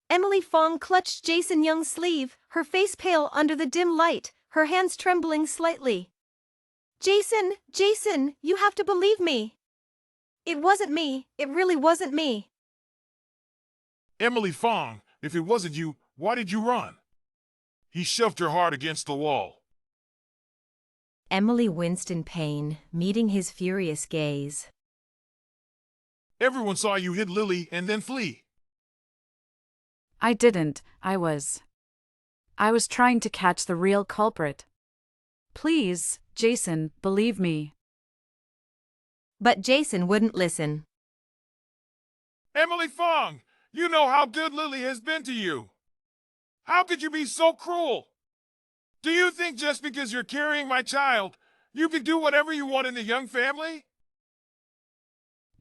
Emily Fong clutched Jason Young's sleeve, her face pale under the dim light, her hands trembling slightly. Jason, you have to believe me. It wasn't me, it really wasn't me. Emily Fong, if it wasn't you, why did you run? He shoved her hard against the wall. Emily winced in pain, meeting his furious gaze. Everyone saw you hit Lily and then flee. I didn't, I was trying to catch the real culprit. Please, Jason, believe me. But Jason wouldn't listen. Emily Fong, you know how good Lily has been to you. How could you be so cruel? Do you think just because you're carrying my child, you can do whatever you want in the Young family?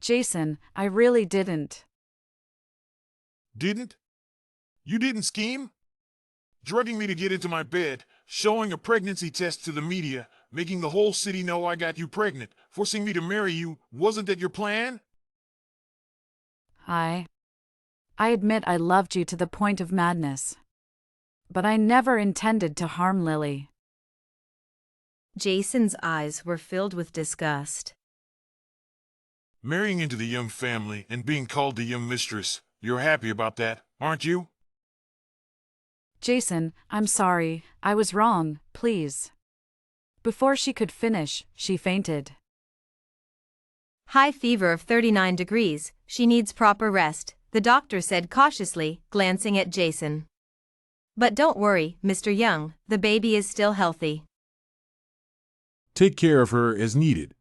Jason, I really didn't. Didn't? You didn't scheme? Drugging me to get into my bed, showing a pregnancy test to the media, making the whole city know I got you pregnant, forcing me to marry you, wasn't that your plan? I admit I loved you to the point of madness. But I never intended to harm Lily. Jason's eyes were filled with disgust. Marrying into the Young family and being called the Young mistress, you're happy about that, aren't you? Jason, I'm sorry, I was wrong, please. Before she could finish, she fainted. High fever of 39 degrees, she needs proper rest, the doctor said cautiously, glancing at Jason. But don't worry, Mr. Young, the baby is still healthy. Take care of her as needed.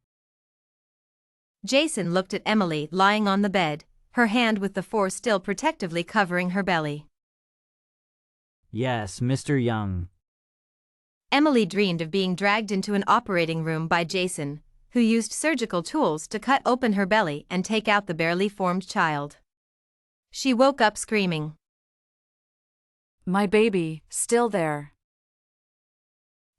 Jason looked at Emily lying on the bed, her hand with the four still protectively covering her belly. Yes, Mr. Young. Emily dreamed of being dragged into an operating room by Jason, who used surgical tools to cut open her belly and take out the barely formed child. She woke up screaming. My baby, still there.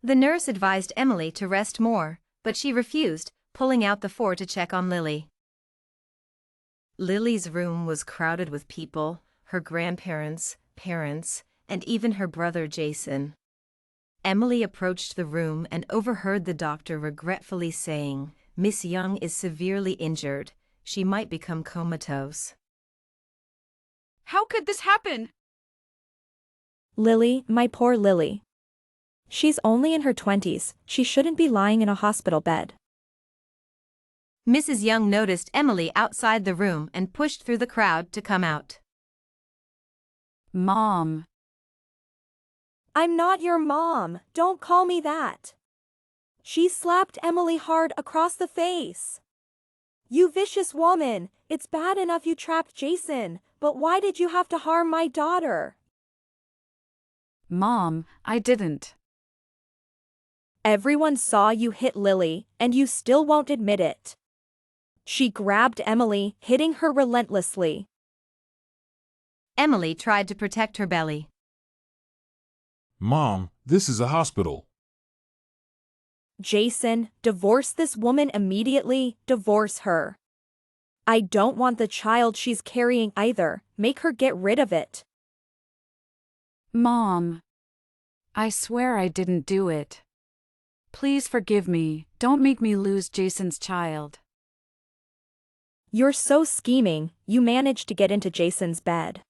The nurse advised Emily to rest more, but she refused, pulling out the four to check on Lily. Lily's room was crowded with people, her grandparents, parents, and even her brother Jason. Emily approached the room and overheard the doctor regretfully saying, "Miss Young is severely injured. She might become comatose." How could this happen? Lily, my poor Lily. She's only in her 20s, she shouldn't be lying in a hospital bed. Mrs. Young noticed Emily outside the room and pushed through the crowd to come out. Mom. I'm not your mom, don't call me that. She slapped Emily hard across the face. You vicious woman, it's bad enough you trapped Jason, but why did you have to harm my daughter? Mom, I didn't. Everyone saw you hit Lily, and you still won't admit it. She grabbed Emily, hitting her relentlessly. Emily tried to protect her belly. Mom, this is a hospital. Jason, divorce this woman immediately, divorce her. I don't want the child she's carrying either, make her get rid of it. Mom. I swear I didn't do it. Please forgive me, don't make me lose Jason's child. You're so scheming, you managed to get into Jason's bed.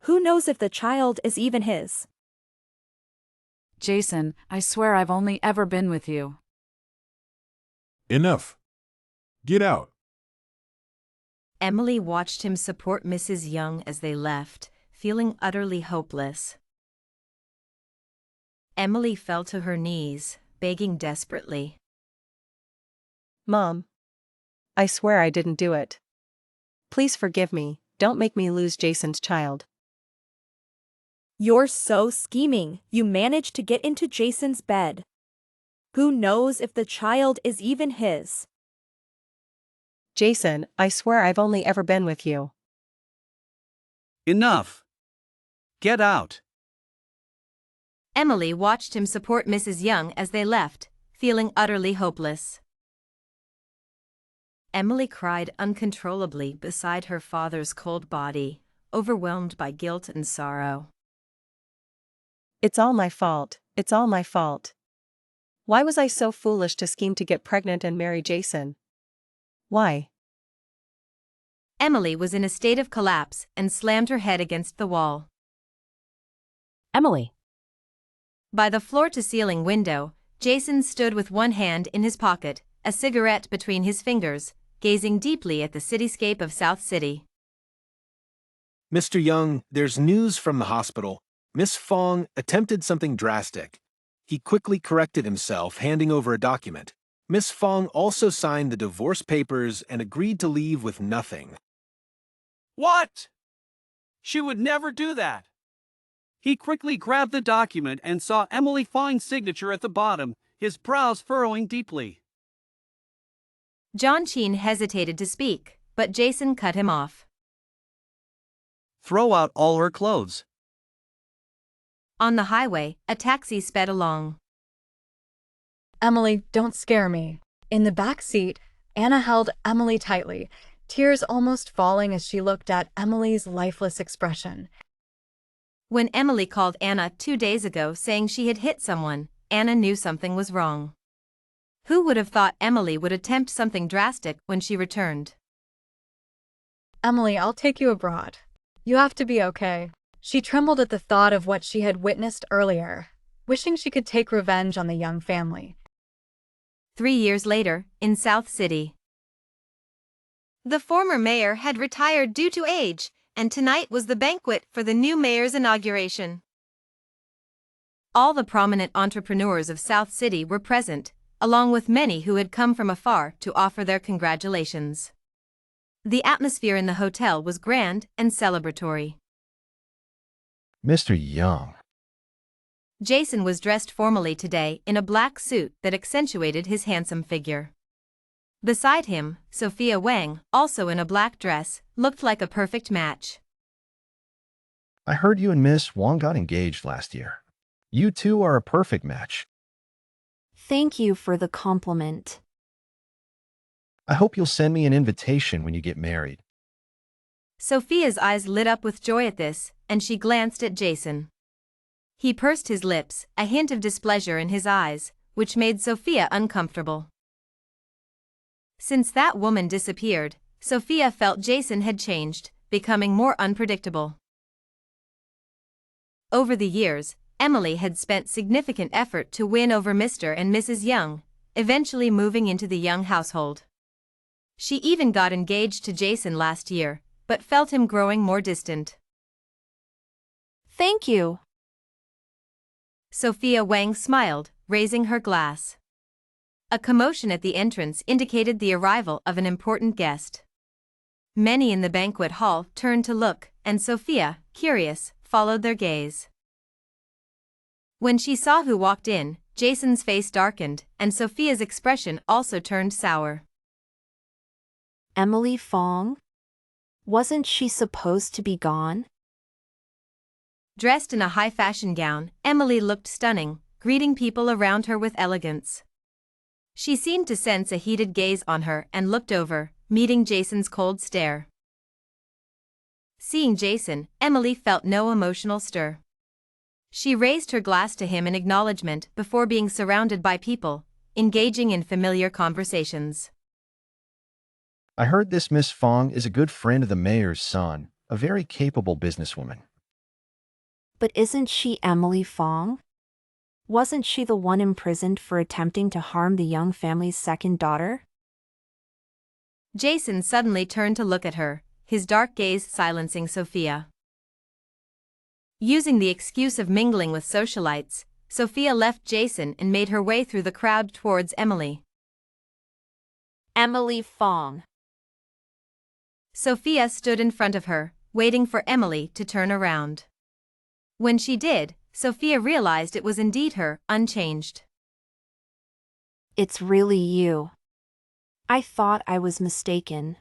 Who knows if the child is even his? Jason, I swear I've only ever been with you. Enough. Get out. Emily watched him support Mrs. Young as they left, feeling utterly hopeless. Emily fell to her knees, begging desperately. Mom, I swear I didn't do it. Please forgive me, don't make me lose Jason's child. You're so scheming, you managed to get into Jason's bed. Who knows if the child is even his? Jason, I swear I've only ever been with you. Enough. Get out. Emily watched him support Mrs. Young as they left, feeling utterly hopeless. Emily cried uncontrollably beside her father's cold body, overwhelmed by guilt and sorrow. It's all my fault, it's all my fault. Why was I so foolish to scheme to get pregnant and marry Jason? Why? Emily was in a state of collapse and slammed her head against the wall. Emily. By the floor-to-ceiling window, Jason stood with one hand in his pocket, a cigarette between his fingers, gazing deeply at the cityscape of South City. Mr. Young, there's news from the hospital. Miss Fang attempted something drastic. He quickly corrected himself, handing over a document. Miss Fang also signed the divorce papers and agreed to leave with nothing. What? She would never do that. He quickly grabbed the document and saw Emily Fang's signature at the bottom, his brows furrowing deeply. John Chin hesitated to speak, but Jason cut him off. Throw out all her clothes. On the highway, a taxi sped along. Emily, don't scare me. In the back seat, Anna held Emily tightly, tears almost falling as she looked at Emily's lifeless expression. When Emily called Anna 2 days ago saying she had hit someone, Anna knew something was wrong. Who would have thought Emily would attempt something drastic when she returned? Emily, I'll take you abroad. You have to be okay. She trembled at the thought of what she had witnessed earlier, wishing she could take revenge on the Young family. 3 years later, in South City. The former mayor had retired due to age, and tonight was the banquet for the new mayor's inauguration. All the prominent entrepreneurs of South City were present, along with many who had come from afar to offer their congratulations. The atmosphere in the hotel was grand and celebratory. Mr. Young. Jason was dressed formally today in a black suit that accentuated his handsome figure. Beside him, Sophia Wang, also in a black dress, looked like a perfect match. I heard you and Miss Wang got engaged last year. You two are a perfect match. Thank you for the compliment. I hope you'll send me an invitation when you get married. Sophia's eyes lit up with joy at this, and she glanced at Jason. He pursed his lips, a hint of displeasure in his eyes, which made Sophia uncomfortable. Since that woman disappeared, Sophia felt Jason had changed, becoming more unpredictable. Over the years, Emily had spent significant effort to win over Mr. and Mrs. Young, eventually moving into the Young household. She even got engaged to Jason last year, but felt him growing more distant. Thank you. Sophia Wang smiled, raising her glass. A commotion at the entrance indicated the arrival of an important guest. Many in the banquet hall turned to look, and Sophia, curious, followed their gaze. When she saw who walked in, Jason's face darkened, and Sophia's expression also turned sour. Emily Fang? Wasn't she supposed to be gone? Dressed in a high-fashion gown, Emily looked stunning, greeting people around her with elegance. She seemed to sense a heated gaze on her and looked over, meeting Jason's cold stare. Seeing Jason, Emily felt no emotional stir. She raised her glass to him in acknowledgement before being surrounded by people, engaging in familiar conversations. I heard this Miss Fang is a good friend of the mayor's son, a very capable businesswoman. But isn't she Emily Fang? Wasn't she the one imprisoned for attempting to harm the Young family's second daughter? Jason suddenly turned to look at her, his dark gaze silencing Sophia. Using the excuse of mingling with socialites, Sophia left Jason and made her way through the crowd towards Emily. Emily Fang. Sophia stood in front of her, waiting for Emily to turn around. When she did, Sophia realized it was indeed her, unchanged. It's really you. I thought I was mistaken.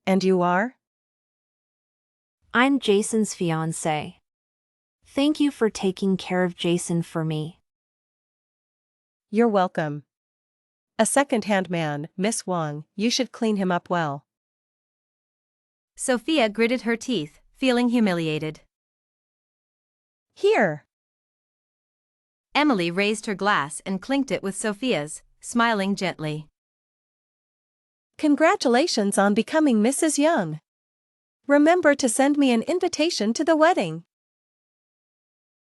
And you are? I'm Jason's fiancé. Thank you for taking care of Jason for me. You're welcome. A second-hand man, Miss Wang, you should clean him up well. Sophia gritted her teeth, feeling humiliated. Here. Emily raised her glass and clinked it with Sophia's, smiling gently. Congratulations on becoming Mrs. Young. Remember to send me an invitation to the wedding.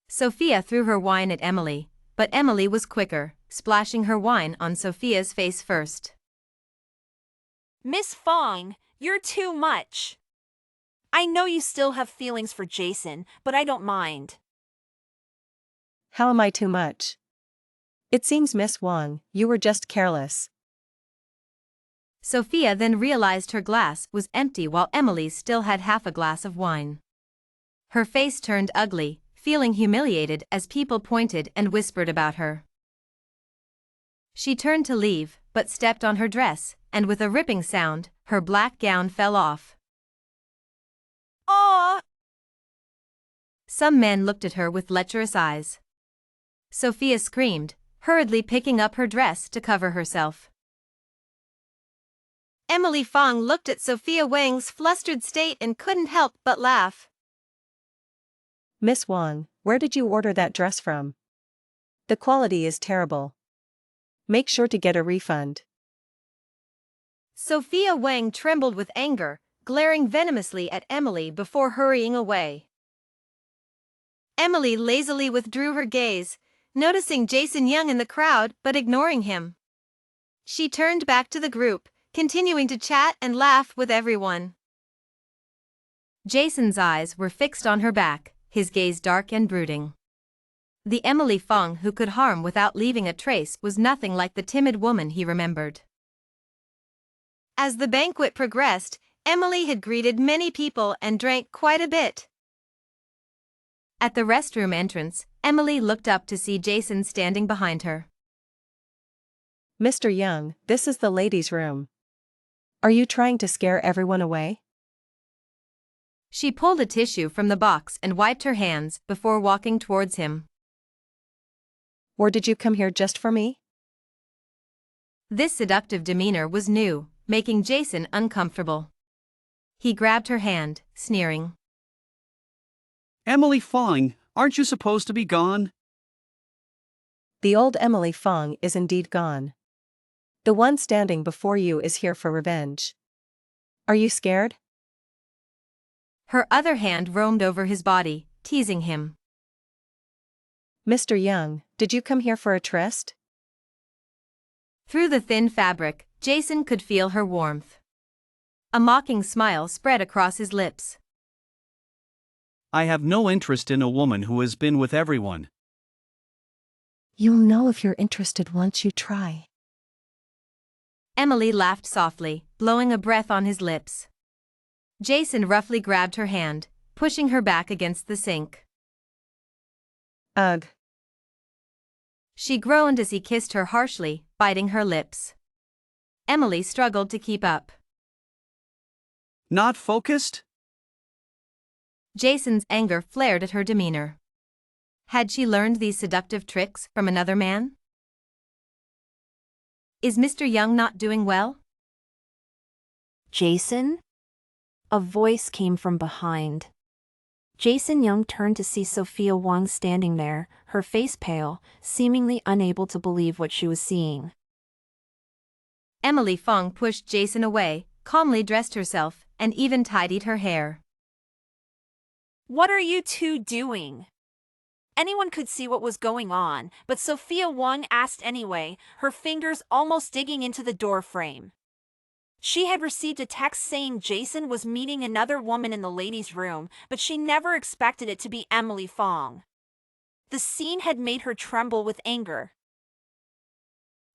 Sophia threw her wine at Emily, but Emily was quicker, splashing her wine on Sophia's face first. Miss Fang, you're too much. I know you still have feelings for Jason, but I don't mind. How am I too much? It seems, Miss Wang, you were just careless. Sophia then realized her glass was empty while Emily still had half a glass of wine. Her face turned ugly, feeling humiliated as people pointed and whispered about her. She turned to leave, but stepped on her dress, and with a ripping sound, her black gown fell off. Aw! Some men looked at her with lecherous eyes. Sophia screamed, hurriedly picking up her dress to cover herself. Emily Fang looked at Sophia Wang's flustered state and couldn't help but laugh. Miss Wang, where did you order that dress from? The quality is terrible. Make sure to get a refund. Sophia Wang trembled with anger, glaring venomously at Emily before hurrying away. Emily lazily withdrew her gaze, noticing Jason Young in the crowd but ignoring him. She turned back to the group, continuing to chat and laugh with everyone. Jason's eyes were fixed on her back, his gaze dark and brooding. The Emily Fang who could harm without leaving a trace was nothing like the timid woman he remembered. As the banquet progressed, Emily had greeted many people and drank quite a bit. At the restroom entrance, Emily looked up to see Jason standing behind her. Mr. Young, this is the ladies' room. Are you trying to scare everyone away? She pulled a tissue from the box and wiped her hands before walking towards him. Or did you come here just for me? This seductive demeanor was new, making Jason uncomfortable. He grabbed her hand, sneering. Emily Fang, aren't you supposed to be gone? The old Emily Fang is indeed gone. The one standing before you is here for revenge. Are you scared? Her other hand roamed over his body, teasing him. Mr. Young, did you come here for a tryst? Through the thin fabric, Jason could feel her warmth. A mocking smile spread across his lips. I have no interest in a woman who has been with everyone. You'll know if you're interested once you try. Emily laughed softly, blowing a breath on his lips. Jason roughly grabbed her hand, pushing her back against the sink. Ugh. She groaned as he kissed her harshly, biting her lips. Emily struggled to keep up. Not focused? Jason's anger flared at her demeanor. Had she learned these seductive tricks from another man? Is Mr. Young not doing well? Jason? A voice came from behind. Jason Young turned to see Sophia Wang standing there, her face pale, seemingly unable to believe what she was seeing. Emily Fang pushed Jason away, calmly dressed herself, and even tidied her hair. What are you two doing? Anyone could see what was going on, but Sophia Wang asked anyway, her fingers almost digging into the door frame. She had received a text saying Jason was meeting another woman in the ladies' room, but she never expected it to be Emily Fang. The scene had made her tremble with anger.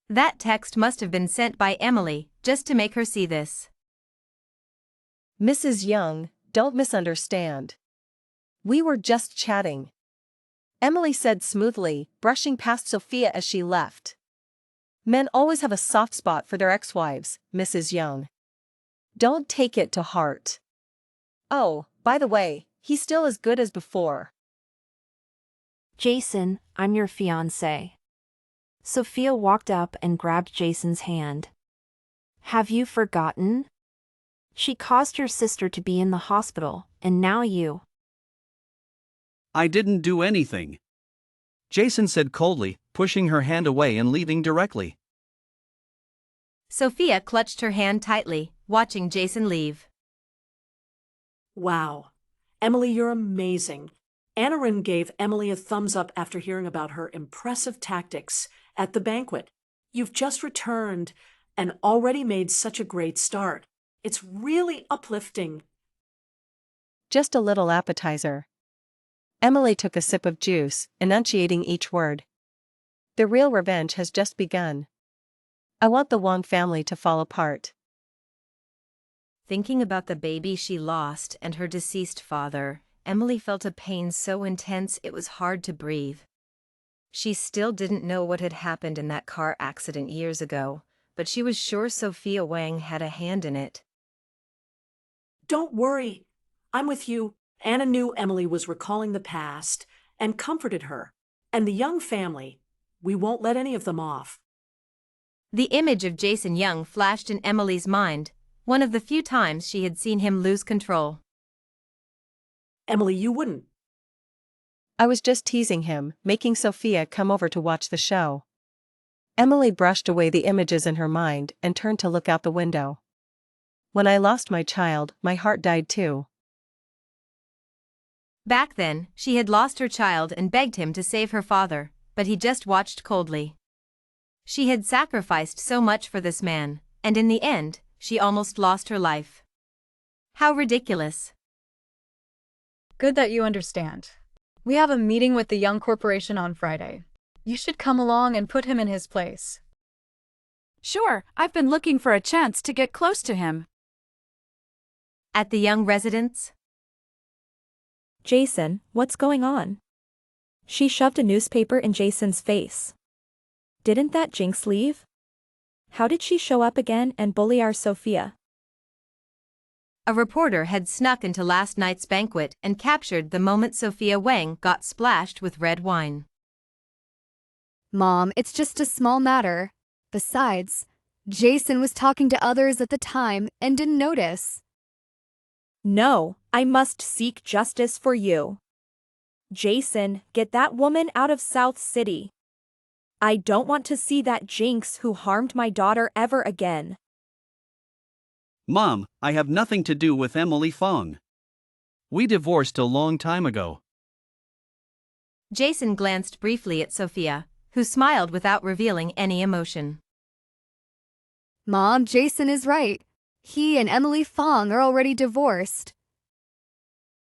That text must have been sent by Emily, just to make her see this. Mrs. Young, don't misunderstand. We were just chatting. Emily said smoothly, brushing past Sophia as she left. Men always have a soft spot for their ex-wives, Mrs. Young. Don't take it to heart. Oh, by the way, he's still as good as before. Jason, I'm your fiancé. Sophia walked up and grabbed Jason's hand. Have you forgotten? She caused your sister to be in the hospital, and now you. I didn't do anything, Jason said coldly, pushing her hand away and leaving directly. Sophia clutched her hand tightly, watching Jason leave. Wow. Emily, you're amazing. Anarin gave Emily a thumbs up after hearing about her impressive tactics at the banquet. You've just returned and already made such a great start. It's really uplifting. Just a little appetizer. Emily took a sip of juice, enunciating each word. The real revenge has just begun. I want the Wang family to fall apart. Thinking about the baby she lost and her deceased father, Emily felt a pain so intense it was hard to breathe. She still didn't know what had happened in that car accident years ago, but she was sure Sophia Wang had a hand in it. Don't worry. I'm with you. Anna knew Emily was recalling the past and comforted her. And the Young family, we won't let any of them off. The image of Jason Young flashed in Emily's mind, one of the few times she had seen him lose control. Emily, you wouldn't. I was just teasing him, making Sophia come over to watch the show. Emily brushed away the images in her mind and turned to look out the window. When I lost my child, my heart died too. Back then, she had lost her child and begged him to save her father, but he just watched coldly. She had sacrificed so much for this man, and in the end, she almost lost her life. How ridiculous. Good that you understand. We have a meeting with the Young Corporation on Friday. You should come along and put him in his place. Sure, I've been looking for a chance to get close to him. At the Young residence? Jason, what's going on? She shoved a newspaper in Jason's face. Didn't that Jinx leave? How did she show up again and bully our Sophia? A reporter had snuck into last night's banquet and captured the moment Sophia Wang got splashed with red wine. Mom, it's just a small matter. Besides, Jason was talking to others at the time and didn't notice. No, I must seek justice for you. Jason, get that woman out of South City. I don't want to see that Jinx who harmed my daughter ever again. Mom, I have nothing to do with Emily Fang. We divorced a long time ago. Jason glanced briefly at Sophia, who smiled without revealing any emotion. Mom, Jason is right. He and Emily Fang are already divorced.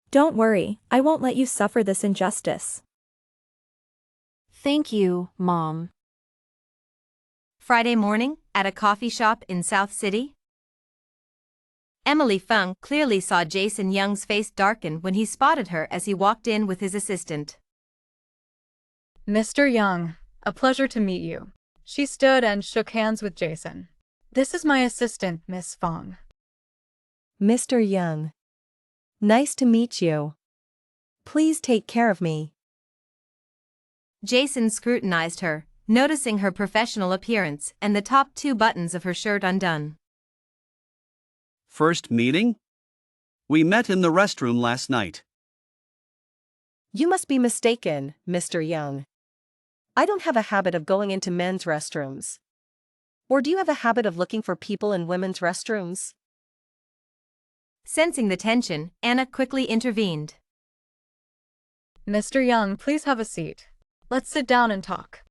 Don't worry, I won't let you suffer this injustice. Thank you, Mom. Friday morning, at a coffee shop in South City? Emily Fang clearly saw Jason Young's face darken when he spotted her as he walked in with his assistant. Mr. Young, a pleasure to meet you. She stood and shook hands with Jason. This is my assistant, Miss Fang. Mr. Young. Nice to meet you. Please take care of me. Jason scrutinized her, noticing her professional appearance and the top 2 buttons of her shirt undone. First meeting? We met in the restroom last night. You must be mistaken, Mr. Young. I don't have a habit of going into men's restrooms. Or do you have a habit of looking for people in women's restrooms? Sensing the tension, Anna quickly intervened. Mr. Young, please have a seat. Let's sit down and talk.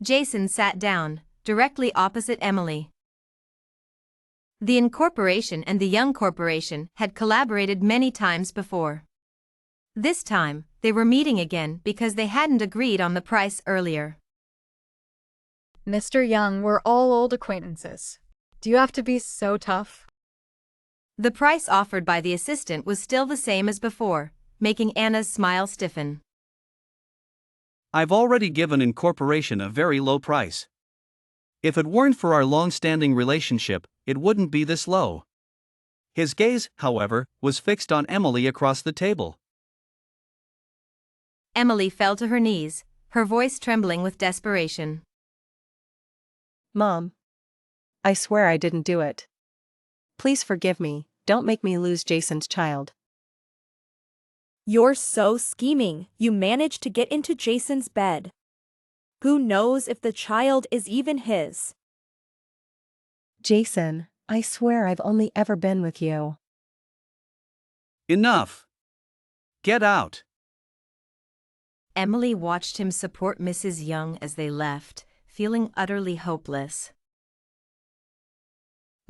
Jason sat down, directly opposite Emily. The Incorporation and the Young Corporation had collaborated many times before. This time, they were meeting again because they hadn't agreed on the price earlier. Mr. Young, we're all old acquaintances. Do you have to be so tough? The price offered by the assistant was still the same as before, making Anna's smile stiffen. I've already given Incorporation a very low price. If it weren't for our long-standing relationship, it wouldn't be this low. His gaze, however, was fixed on Emily across the table. Emily fell to her knees, her voice trembling with desperation. Mom. I swear I didn't do it. Please forgive me, don't make me lose Jason's child. You're so scheming. You managed to get into Jason's bed. Who knows if the child is even his? Jason, I swear I've only ever been with you. Enough. Get out. Emily watched him support Mrs. Young as they left, feeling utterly hopeless.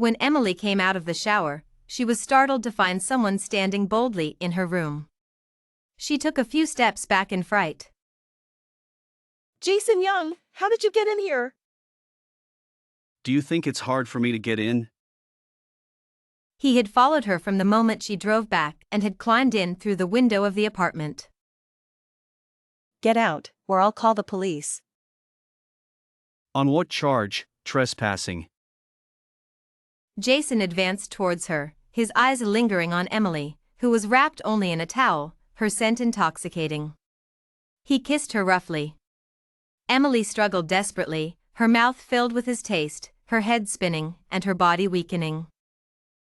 When Emily came out of the shower, she was startled to find someone standing boldly in her room. She took a few steps back in fright. Jason Young, how did you get in here? Do you think it's hard for me to get in? He had followed her from the moment she drove back and had climbed in through the window of the apartment. Get out, or I'll call the police. On what charge? Trespassing. Jason advanced towards her, his eyes lingering on Emily, who was wrapped only in a towel, her scent intoxicating. He kissed her roughly. Emily struggled desperately, her mouth filled with his taste, her head spinning, and her body weakening.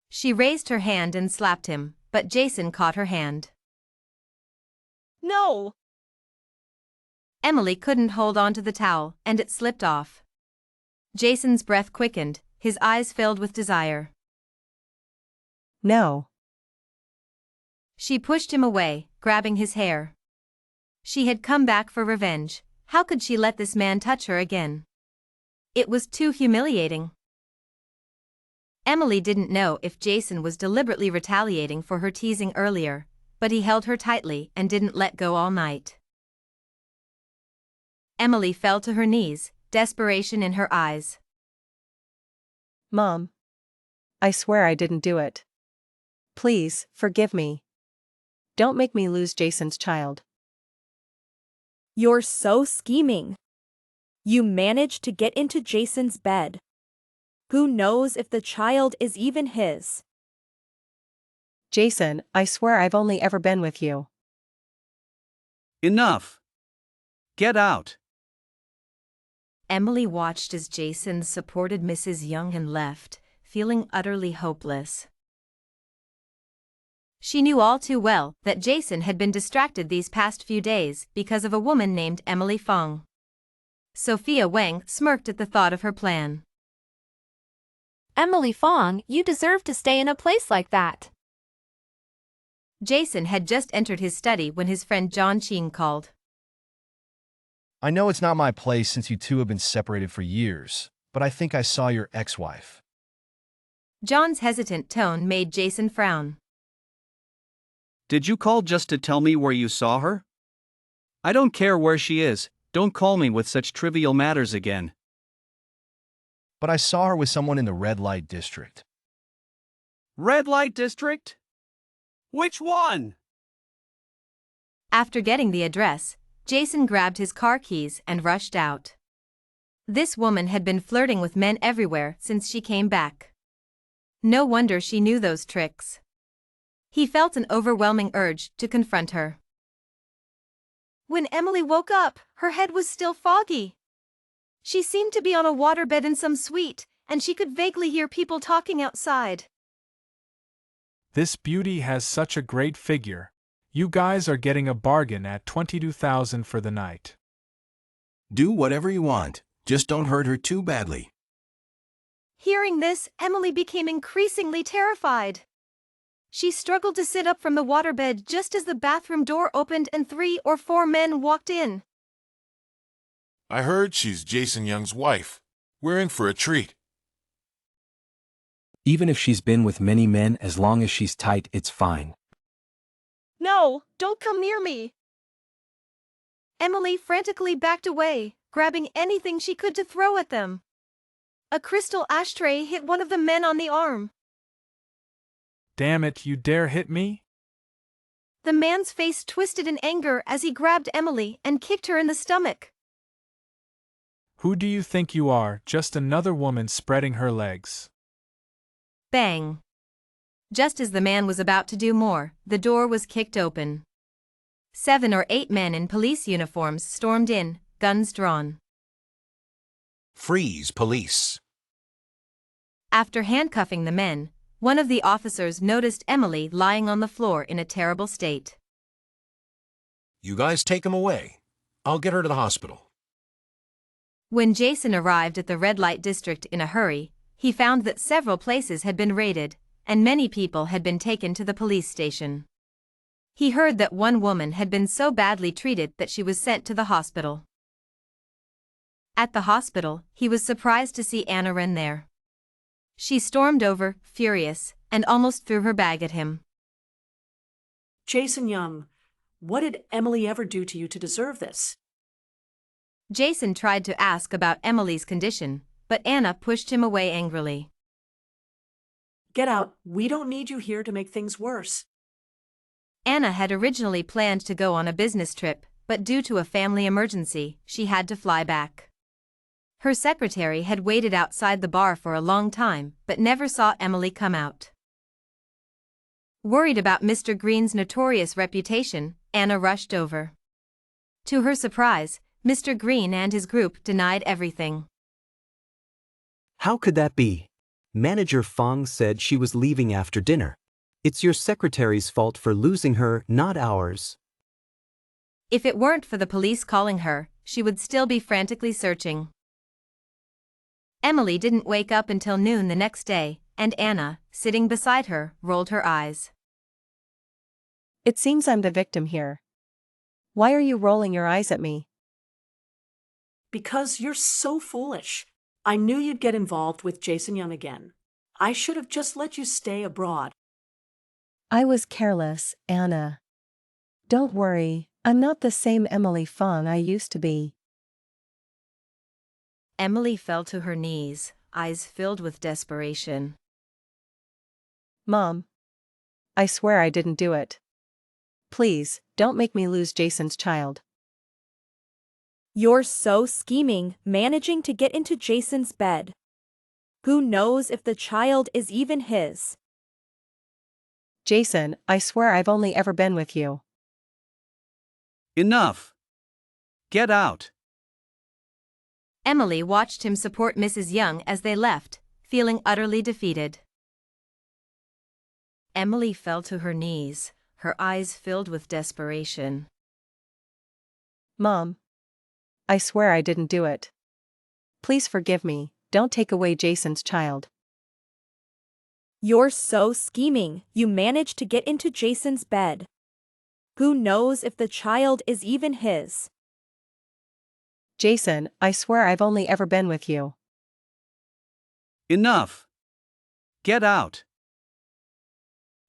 She raised her hand and slapped him, but Jason caught her hand. No! Emily couldn't hold on to the towel, and it slipped off. Jason's breath quickened, his eyes filled with desire. No. She pushed him away, grabbing his hair. She had come back for revenge. How could she let this man touch her again? It was too humiliating. Emily didn't know if Jason was deliberately retaliating for her teasing earlier, but he held her tightly and didn't let go all night. Emily fell to her knees, desperation in her eyes. Mom. I swear I didn't do it. Please, forgive me. Don't make me lose Jason's child. You're so scheming. You managed to get into Jason's bed. Who knows if the child is even his? Jason, I swear I've only ever been with you. Enough. Get out. Emily watched as Jason supported Mrs. Young and left, feeling utterly hopeless. She knew all too well that Jason had been distracted these past few days because of a woman named Emily Fang. Sophia Wang smirked at the thought of her plan. Emily Fang, you deserve to stay in a place like that. Jason had just entered his study when his friend John Qing called. I know it's not my place since you two have been separated for years, but I think I saw your ex-wife. John's hesitant tone made Jason frown. Did you call just to tell me where you saw her? I don't care where she is, don't call me with such trivial matters again. But I saw her with someone in the red light district. Red light district? Which one? After getting the address, Jason grabbed his car keys and rushed out. This woman had been flirting with men everywhere since she came back. No wonder she knew those tricks. He felt an overwhelming urge to confront her. When Emily woke up, her head was still foggy. She seemed to be on a waterbed in some suite, and she could vaguely hear people talking outside. This beauty has such a great figure. You guys are getting a bargain at $22,000 for the night. Do whatever you want, just don't hurt her too badly. Hearing this, Emily became increasingly terrified. She struggled to sit up from the waterbed just as the bathroom door opened and 3 or 4 men walked in. I heard she's Jason Young's wife. We're in for a treat. Even if she's been with many men, as long as she's tight, it's fine. No, don't come near me. Emily frantically backed away, grabbing anything she could to throw at them. A crystal ashtray hit one of the men on the arm. Damn it, you dare hit me? The man's face twisted in anger as he grabbed Emily and kicked her in the stomach. Who do you think you are? Just another woman spreading her legs. Bang. Just as the man was about to do more, the door was kicked open. 7 or 8 men in police uniforms stormed in, guns drawn. Freeze, police. After handcuffing the men, One of the officers noticed Emily lying on the floor in a terrible state. You guys take him away. I'll get her to the hospital. When Jason arrived at the red light district in a hurry, he found that several places had been raided, and many people had been taken to the police station. He heard that one woman had been so badly treated that she was sent to the hospital. At the hospital, he was surprised to see Anna Ren there. She stormed over, furious, and almost threw her bag at him. Jason Young, what did Emily ever do to you to deserve this? Jason tried to ask about Emily's condition, but Anna pushed him away angrily. Get out, we don't need you here to make things worse. Anna had originally planned to go on a business trip, but due to a family emergency, she had to fly back. Her secretary had waited outside the bar for a long time, but never saw Emily come out. Worried about Mr. Green's notorious reputation, Anna rushed over. To her surprise, Mr. Green and his group denied everything. How could that be? Manager Fang said she was leaving after dinner. It's your secretary's fault for losing her, not ours. If it weren't for the police calling her, she would still be frantically searching. Emily didn't wake up until noon the next day, and Anna, sitting beside her, rolled her eyes. It seems I'm the victim here. Why are you rolling your eyes at me? Because you're so foolish. I knew you'd get involved with Jason Young again. I should have just let you stay abroad. I was careless, Anna. Don't worry, I'm not the same Emily Fang I used to be. Emily fell to her knees, eyes filled with desperation. Mom. I swear I didn't do it. Please, don't make me lose Jason's child. You're so scheming, managing to get into Jason's bed. Who knows if the child is even his? Jason, I swear I've only ever been with you. Enough. Get out. Emily watched him support Mrs. Young as they left, feeling utterly defeated. Emily fell to her knees, her eyes filled with desperation. Mom. I swear I didn't do it. Please forgive me, don't take away Jason's child. You're so scheming, you managed to get into Jason's bed. Who knows if the child is even his? Jason, I swear I've only ever been with you. Enough. Get out.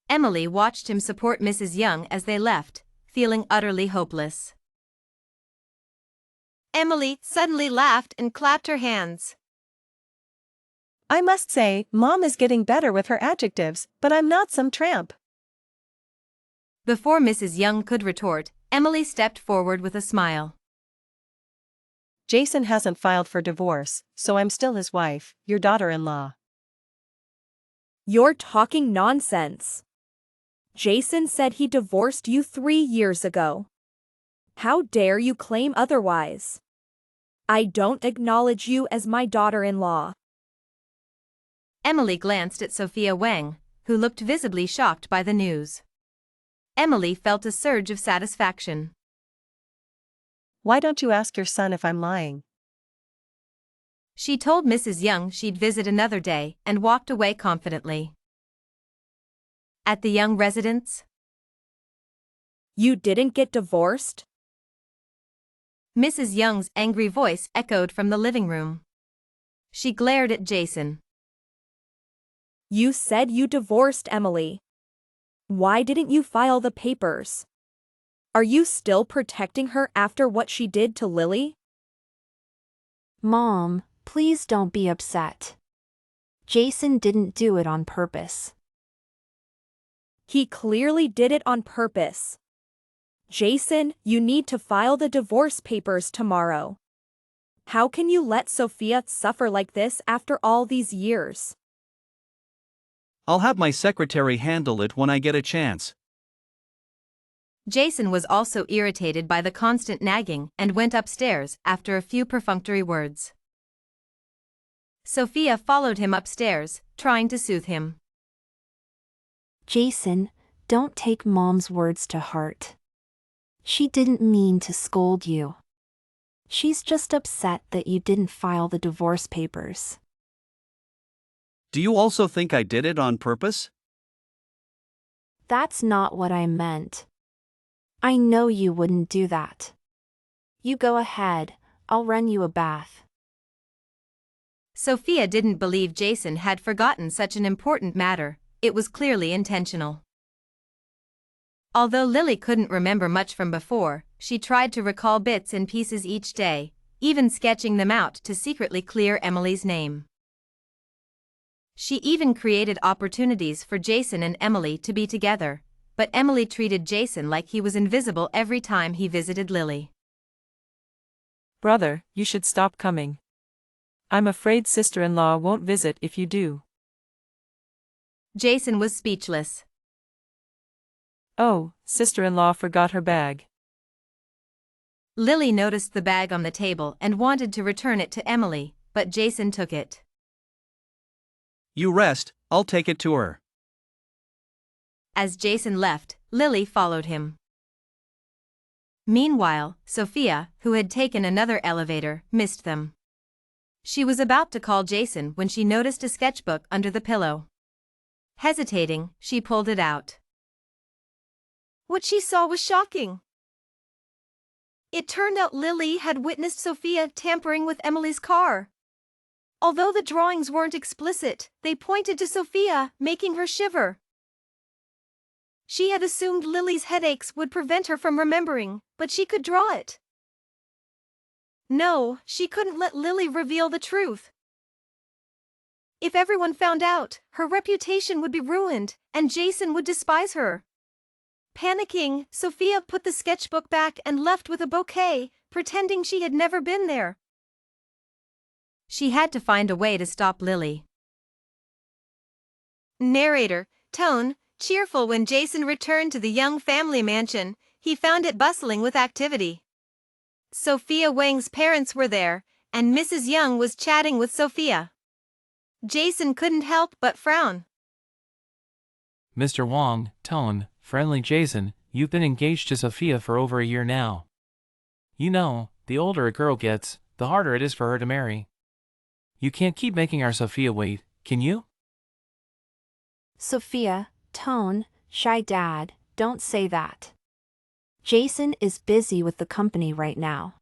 Emily watched him support Mrs. Young as they left, feeling utterly hopeless. Emily suddenly laughed and clapped her hands. I must say, Mom is getting better with her adjectives, but I'm not some tramp. Before Mrs. Young could retort, Emily stepped forward with a smile. Jason hasn't filed for divorce, so I'm still his wife, your daughter-in-law. You're talking nonsense. Jason said he divorced you 3 years ago. How dare you claim otherwise? I don't acknowledge you as my daughter-in-law. Emily glanced at Sophia Wang, who looked visibly shocked by the news. Emily felt a surge of satisfaction. Why don't you ask your son if I'm lying? She told Mrs. Young she'd visit another day and walked away confidently. At the Young residence? You didn't get divorced? Mrs. Young's angry voice echoed from the living room. She glared at Jason. You said you divorced Emily. Why didn't you file the papers? Are you still protecting her after what she did to Lily? Mom, please don't be upset. Jason didn't do it on purpose. He clearly did it on purpose. Jason, you need to file the divorce papers tomorrow. How can you let Sophia suffer like this after all these years? I'll have my secretary handle it when I get a chance. Jason was also irritated by the constant nagging and went upstairs after a few perfunctory words. Sophia followed him upstairs, trying to soothe him. Jason, don't take Mom's words to heart. She didn't mean to scold you. She's just upset that you didn't file the divorce papers. Do you also think I did it on purpose? That's not what I meant. I know you wouldn't do that. You go ahead, I'll run you a bath. Sophia didn't believe Jason had forgotten such an important matter. It was clearly intentional. Although Lily couldn't remember much from before, she tried to recall bits and pieces each day, even sketching them out to secretly clear Emily's name. She even created opportunities for Jason and Emily to be together, but Emily treated Jason like he was invisible every time he visited Lily. Brother, you should stop coming. I'm afraid sister-in-law won't visit if you do. Jason was speechless. Oh, sister-in-law forgot her bag. Lily noticed the bag on the table and wanted to return it to Emily, but Jason took it. You rest, I'll take it to her. As Jason left, Lily followed him. Meanwhile, Sophia, who had taken another elevator, missed them. She was about to call Jason when she noticed a sketchbook under the pillow. Hesitating, she pulled it out. What she saw was shocking. It turned out Lily had witnessed Sophia tampering with Emily's car. Although the drawings weren't explicit, they pointed to Sophia, making her shiver. She had assumed Lily's headaches would prevent her from remembering, but she could draw it. No, she couldn't let Lily reveal the truth. If everyone found out, her reputation would be ruined, and Jason would despise her. Panicking, Sophia put the sketchbook back and left with a bouquet, pretending she had never been there. She had to find a way to stop Lily. Narrator, tone, cheerful. When Jason returned to the Young family mansion, he found it bustling with activity. Sophia Wang's parents were there, and Mrs. Young was chatting with Sophia. Jason couldn't help but frown. Mr. Wang, tone, friendly Jason, you've been engaged to Sophia for over a year now. You know, the older a girl gets, the harder it is for her to marry. You can't keep making our Sophia wait, can you? Sophia, tone, shy dad, don't say that. Jason is busy with the company right now.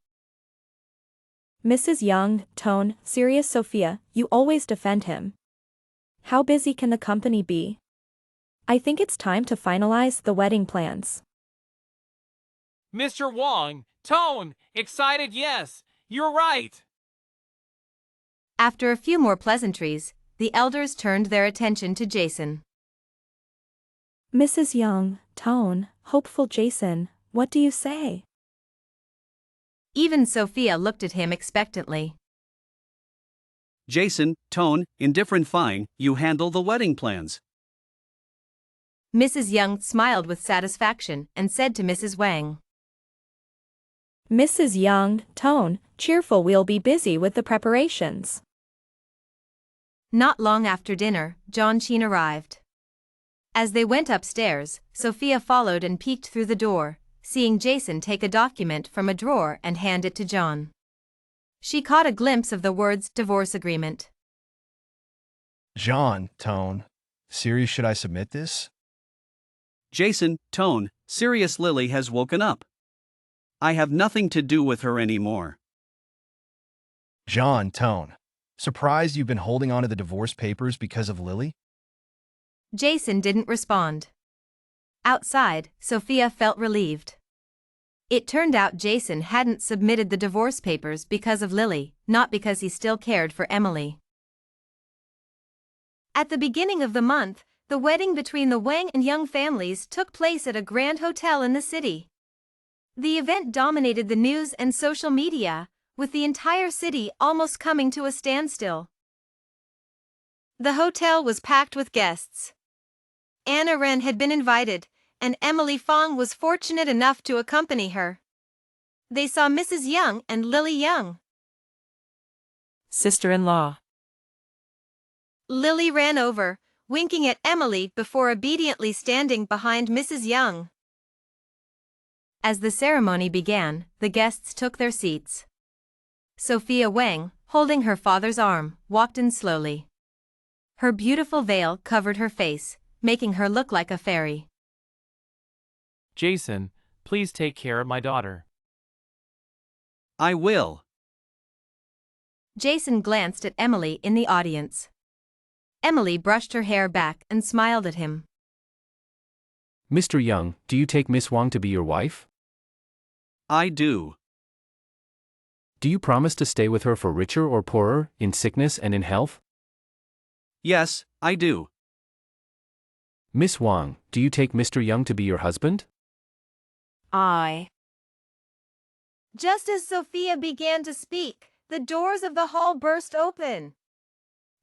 Mrs. Young, tone, serious Sophia, you always defend him. How busy can the company be? I think it's time to finalize the wedding plans. Mr. Wang, tone, excited yes, you're right. After a few more pleasantries, the elders turned their attention to Jason. Mrs. Young, tone, hopeful Jason, what do you say? Even Sophia looked at him expectantly. Jason, tone, indifferent fine, you handle the wedding plans. Mrs. Young smiled with satisfaction and said to Mrs. Wang. Mrs. Young, tone, cheerful, we'll be busy with the preparations. Not long after dinner, Qiancong arrived. As they went upstairs, Sophia followed and peeked through the door, seeing Jason take a document from a drawer and hand it to John. She caught a glimpse of the words divorce agreement. John, tone. Serious, should I submit this? Jason, tone, serious. Lily has woken up. I have nothing to do with her anymore. John, tone. Surprised you've been holding on to the divorce papers because of Lily? Jason didn't respond. Outside, Sophia felt relieved. It turned out Jason hadn't submitted the divorce papers because of Lily, not because he still cared for Emily. At the beginning of the month, the wedding between the Wang and Young families took place at a grand hotel in the city. The event dominated the news and social media, with the entire city almost coming to a standstill. The hotel was packed with guests. Anna Ren had been invited, and Emily Fang was fortunate enough to accompany her. They saw Mrs. Young and Lily Young. Sister-in-law. Lily ran over, winking at Emily before obediently standing behind Mrs. Young. As the ceremony began, the guests took their seats. Sophia Wang, holding her father's arm, walked in slowly. Her beautiful veil covered her face, making her look like a fairy. Jason, please take care of my daughter. I will. Jason glanced at Emily in the audience. Emily brushed her hair back and smiled at him. Mr. Young, do you take Miss Wang to be your wife? I do. Do you promise to stay with her for richer or poorer, in sickness and in health? Yes, I do. Miss Wang, do you take Mr. Young to be your husband? Just as Sophia began to speak, the doors of the hall burst open.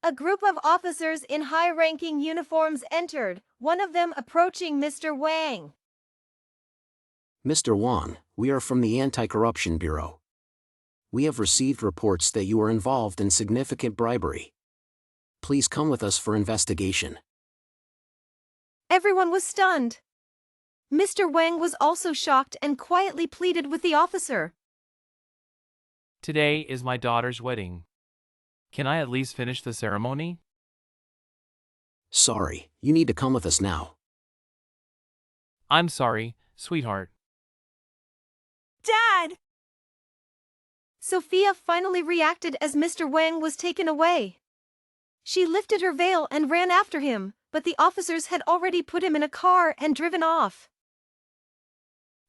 A group of officers in high-ranking uniforms entered, one of them approaching Mr. Wang. Mr. Wang, we are from the Anti-Corruption Bureau. We have received reports that you are involved in significant bribery. Please come with us for investigation. Everyone was stunned. Mr. Wang was also shocked and quietly pleaded with the officer. Today is my daughter's wedding. Can I at least finish the ceremony? Sorry, you need to come with us now. I'm sorry, sweetheart. Dad! Sophia finally reacted as Mr. Wang was taken away. She lifted her veil and ran after him, but the officers had already put him in a car and driven off.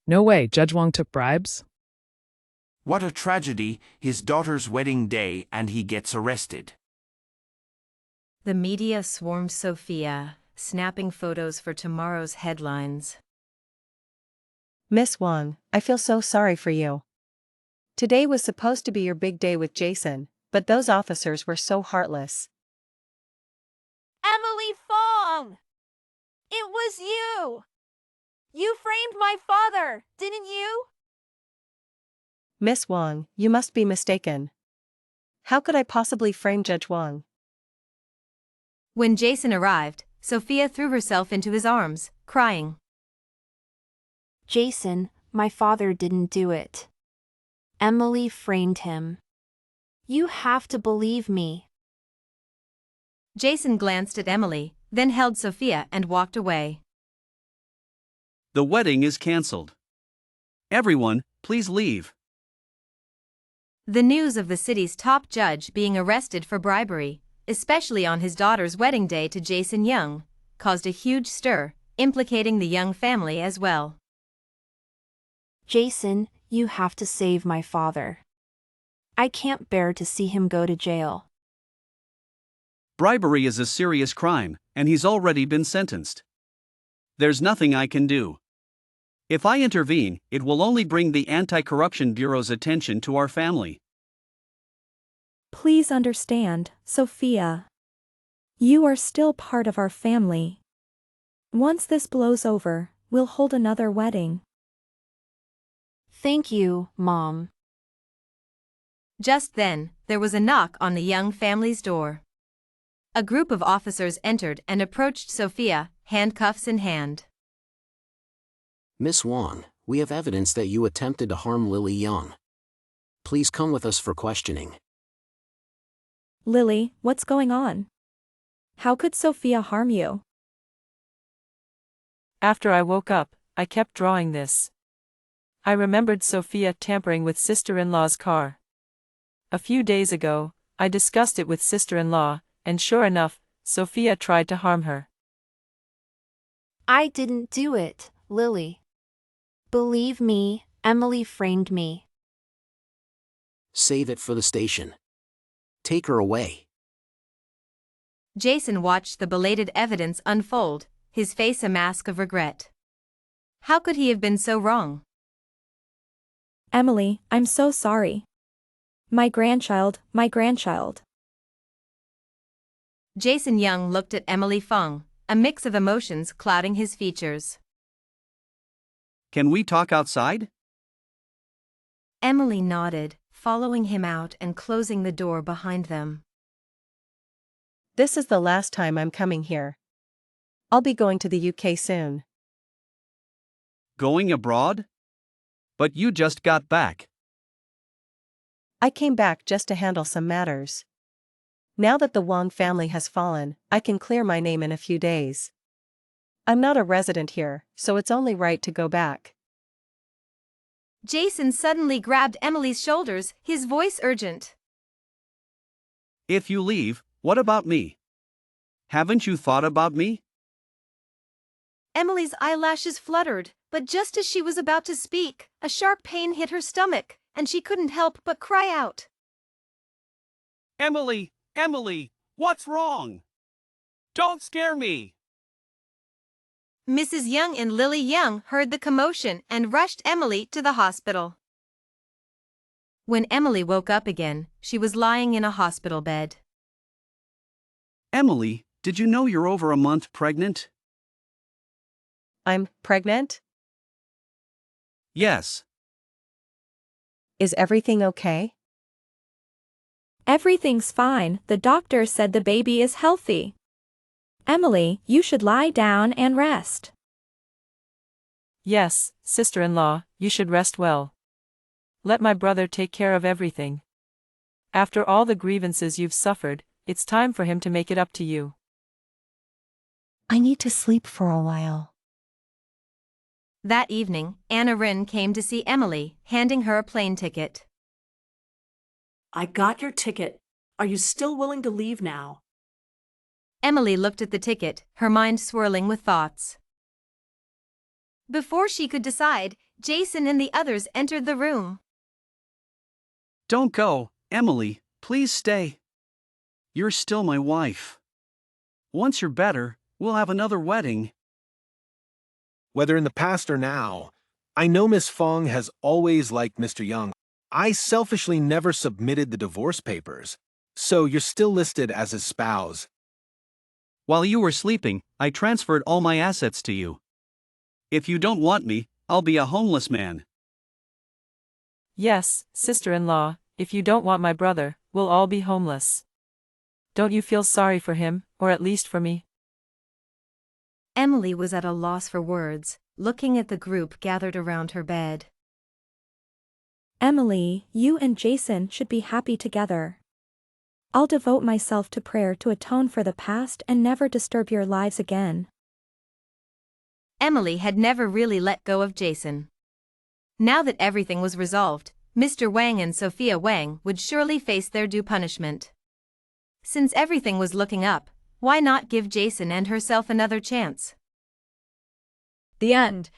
No way, Judge Wang took bribes? What a tragedy, his daughter's wedding day and he gets arrested. The media swarmed Sophia, snapping photos for tomorrow's headlines. Miss Wang, I feel so sorry for you. Today was supposed to be your big day with Jason, but those officers were so heartless. Emily Fang! It was you! You framed my father, didn't you? Miss Wang, you must be mistaken. How could I possibly frame Judge Wang? When Jason arrived, Sophia threw herself into his arms, crying. Jason, my father didn't do it. Emily framed him. You have to believe me. Jason glanced at Emily, then held Sophia and walked away. The wedding is cancelled. Everyone, please leave. The news of the city's top judge being arrested for bribery, especially on his daughter's wedding day to Jason Young, caused a huge stir, implicating the Young family as well. Jason, you have to save my father. I can't bear to see him go to jail. Bribery is a serious crime, and he's already been sentenced. There's nothing I can do. If I intervene, it will only bring the Anti-Corruption Bureau's attention to our family. Please understand, Sophia. You are still part of our family. Once this blows over, we'll hold another wedding. Thank you, Mom. Just then, there was a knock on the Young family's door. A group of officers entered and approached Sophia, handcuffs in hand. Miss Wang, we have evidence that you attempted to harm Lily Young. Please come with us for questioning. Lily, what's going on? How could Sophia harm you? After I woke up, I kept drawing this. I remembered Sophia tampering with sister-in-law's car. A few days ago, I discussed it with sister-in-law, and sure enough, Sophia tried to harm her. I didn't do it, Lily. Believe me, Emily framed me. Save it for the station. Take her away. Jason watched the belated evidence unfold, his face a mask of regret. How could he have been so wrong? Emily, I'm so sorry. My grandchild. Jason Young looked at Emily Fang, a mix of emotions clouding his features. Can we talk outside? Emily nodded, following him out and closing the door behind them. This is the last time I'm coming here. I'll be going to the UK soon. Going abroad? But you just got back. I came back just to handle some matters. Now that the Wang family has fallen, I can clear my name in a few days. I'm not a resident here, so it's only right to go back. Jason suddenly grabbed Emily's shoulders, his voice urgent. If you leave, what about me? Haven't you thought about me? Emily's eyelashes fluttered, but just as she was about to speak, a sharp pain hit her stomach, and she couldn't help but cry out. Emily, Emily, what's wrong? Don't scare me! Mrs. Young and Lily Young heard the commotion and rushed Emily to the hospital. When Emily woke up again, she was lying in a hospital bed. Emily, did you know you're over a month pregnant? I'm pregnant? Yes. Is everything okay? Everything's fine. The doctor said the baby is healthy. Emily, you should lie down and rest. Yes, sister-in-law, you should rest well. Let my brother take care of everything. After all the grievances you've suffered, it's time for him to make it up to you. I need to sleep for a while. That evening, Anna Rin came to see Emily, handing her a plane ticket. I got your ticket. Are you still willing to leave now? Emily looked at the ticket, her mind swirling with thoughts. Before she could decide, Jason and the others entered the room. Don't go, Emily, please stay. You're still my wife. Once you're better, we'll have another wedding. Whether in the past or now, I know Miss Fang has always liked Mr. Young. I selfishly never submitted the divorce papers, so you're still listed as his spouse. While you were sleeping, I transferred all my assets to you. If you don't want me, I'll be a homeless man. Yes, sister-in-law, if you don't want my brother, we'll all be homeless. Don't you feel sorry for him, or at least for me? Emily was at a loss for words, looking at the group gathered around her bed. Emily, you and Jason should be happy together. I'll devote myself to prayer to atone for the past and never disturb your lives again. Emily had never really let go of Jason. Now that everything was resolved, Mr. Wang and Sophia Wang would surely face their due punishment. Since everything was looking up, why not give Jason and herself another chance? The end.